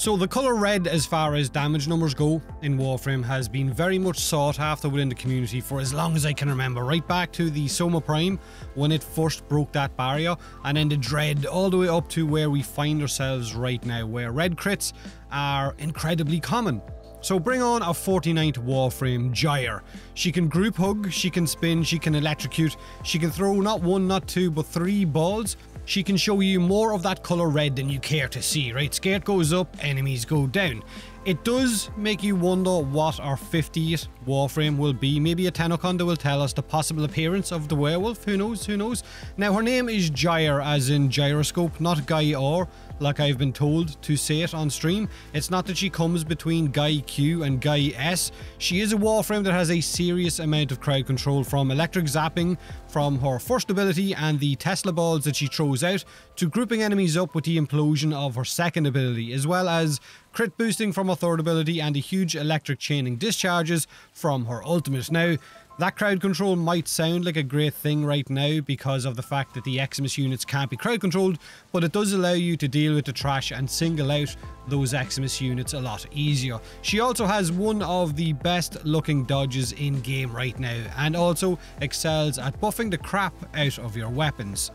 So the colour red, as far as damage numbers go in Warframe, has been very much sought after within the community for as long as I can remember, right back to the Soma Prime when it first broke that barrier, and then the Dread all the way up to where we find ourselves right now, where red crits are incredibly common. So bring on a 49th Warframe, Gyre. She can group hug, she can spin, she can electrocute, she can throw not one, not two, but 3 balls. She can show you more of that colour red than you care to see, right? Skirt goes up, enemies go down. It does make you wonder what our 50th Warframe will be. Maybe a Tenocon that will tell us the possible appearance of the werewolf. Who knows? Who knows? Now, her name is Gyre, as in gyroscope, not Gyre, like I've been told to say it on stream. It's not that she comes between Guy Q and Guy S. She is a Warframe that has a serious amount of crowd control, from electric zapping from her first ability and the Tesla balls that she throws out, to grouping enemies up with the implosion of her second ability, as well as crit boosting from her third ability and the huge electric chaining discharges from her ultimate. Now, that crowd control might sound like a great thing right now because of the fact that the Xmas units can't be crowd controlled, but it does allow you to deal with the trash and single out those Xmas units a lot easier. She also has one of the best looking dodges in game right now, and also excels at buffing the crap out of your weapons.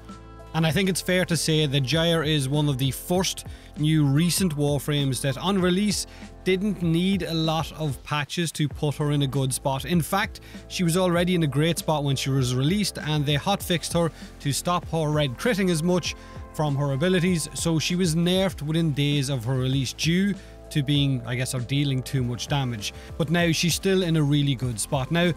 And I think it's fair to say that Gyre is one of the first new recent Warframes that on release didn't need a lot of patches to put her in a good spot. In fact, she was already in a great spot when she was released, and they hotfixed her to stop her red critting as much from her abilities, so she was nerfed within days of her release due to being, I guess, or dealing too much damage. But now she's still in a really good spot. Now,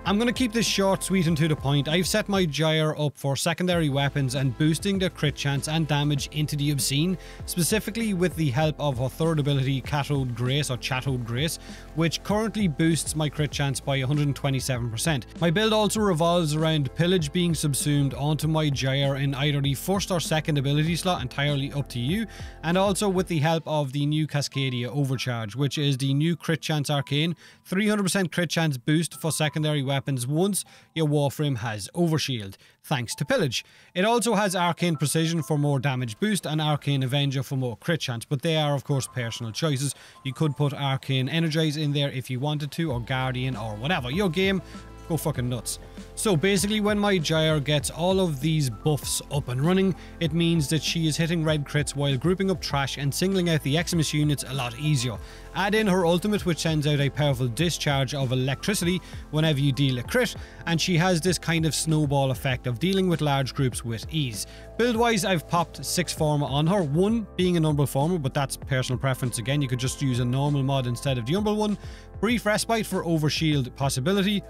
I'm going to keep this short, sweet and to the point. I've set my Gyre up for secondary weapons and boosting their crit chance and damage into the obscene, specifically with the help of her third ability, Cathode Grace, or Chatode Grace, which currently boosts my crit chance by 127%. My build also revolves around pillage being subsumed onto my Gyre in either the first or second ability slot, entirely up to you, and also with the help of the new Cascadia Overcharge, which is the new crit chance arcane, 300% crit chance boost for secondary weapons once your Warframe has Overshield, thanks to pillage. It also has Arcane Precision for more damage boost and Arcane Avenger for more crit chance, but they are of course personal choices. You could put Arcane Energize in there if you wanted to, or Guardian, or whatever. Your game, go fucking nuts. So basically, when my Gyre gets all of these buffs up and running, it means that she is hitting red crits while grouping up trash and singling out the Xmas units a lot easier. Add in her ultimate, which sends out a powerful discharge of electricity whenever you deal a crit, and she has this kind of snowball effect of dealing with large groups with ease. Build wise, I've popped 6 Forma on her, 1 being an Umbral Forma, but that's personal preference again. You could just use a normal mod instead of the Umbral one. Brief Respite for Overshield possibility.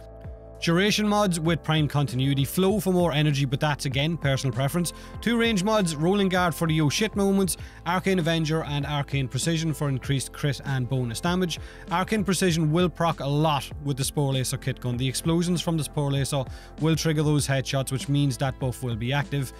Duration mods with prime continuity, flow for more energy, but that's again personal preference. 2 range mods, Rolling Guard for the oh shit moments, Arcane Avenger and Arcane Precision for increased crit and bonus damage. Arcane Precision will proc a lot with the Spore Lacer kit gun. The explosions from the Spore Lacer will trigger those headshots, which means that buff will be active,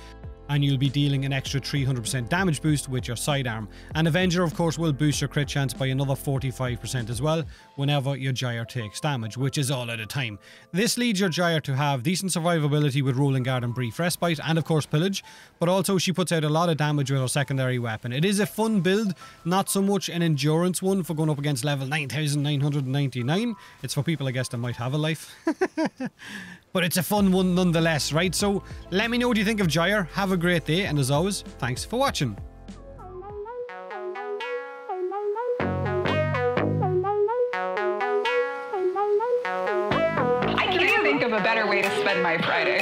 and you'll be dealing an extra 300% damage boost with your sidearm. And Avenger, of course, will boost your crit chance by another 45% as well whenever your Gyre takes damage, which is all at a time. This leads your Gyre to have decent survivability with Rolling Guard and Brief Respite, and of course Pillage, but also she puts out a lot of damage with her secondary weapon. It is a fun build, not so much an endurance one for going up against level 9999. It's for people, I guess, that might have a life. But it's a fun one nonetheless, right? So let me know what you think of Gyre. Have a great day, and as always, thanks for watching. I can't think of a better way to spend my Friday.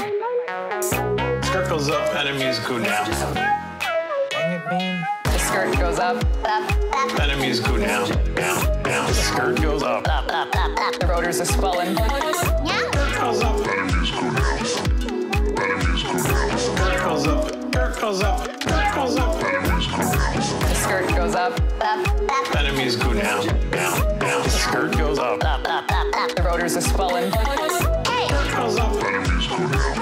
Skirt goes up, enemies go down. Dang it, Bean. The skirt goes up. Enemies go down. The skirt goes up. The rotors are swelling. Goes up. Enemies go down. Enemies go down. Skirt goes up. Skirt goes up. Skirt goes up. Enemies go down. The skirt goes up. Enemies go down. The skirt goes up. The rotors are swelling. Skirt goes up. Enemies go down.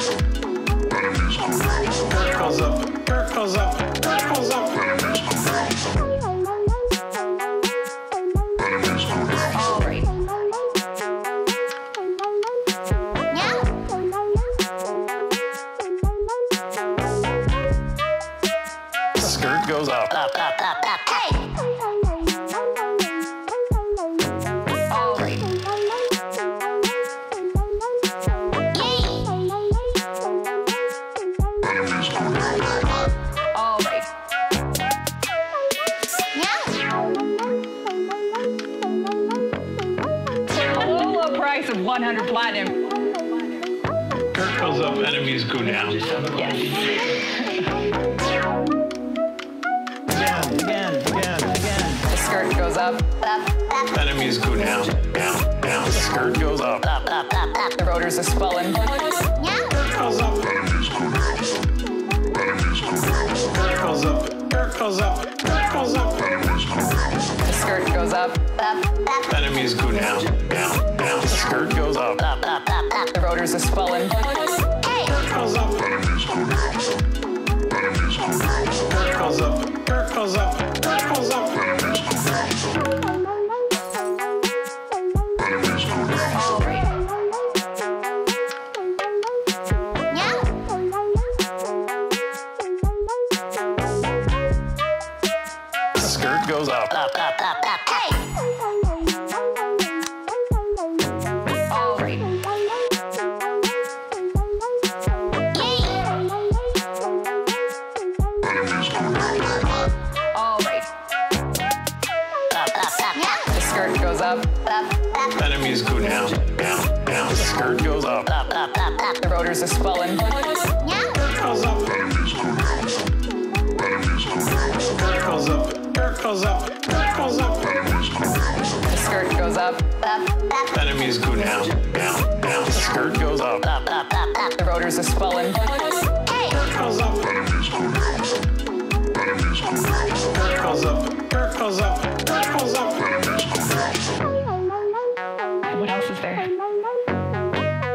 Enemies go down. Skirt goes up. Skirt goes up. Skirt goes up. Enemies go down. Enemies go down. All right. Skirt goes up. up. Enemies go down. Yes. Again. The skirt goes up. Enemies go down. The skirt goes up. The rotors are swelling. Goes up. Enemies go down. Enemies go down. Goes up. Goes up. Goes up. Enemies go down. The skirt goes up. Enemies go down. The skirt goes up. The rotors are swelling. Goes up. Enemies go down. Enemies go down. Goes up. Goes up. Goes up. Enemies go down. Enemies go down. The skirt goes up. All right. Enemies go down. All right. The skirt goes up. Enemies go down. The skirt goes up. The rotors are swelling. Goes up. Enemies go down. Enemies go down. Goes up. Goes up. Goes up. Enemies go down. The skirt goes up. Enemies go down. The skirt goes up. The rotors are swelling. Goes up. Enemies go down. Enemies go down. Goes up. Goes up. Goes up. Enemies go down. What else is there?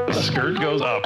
The skirt goes up.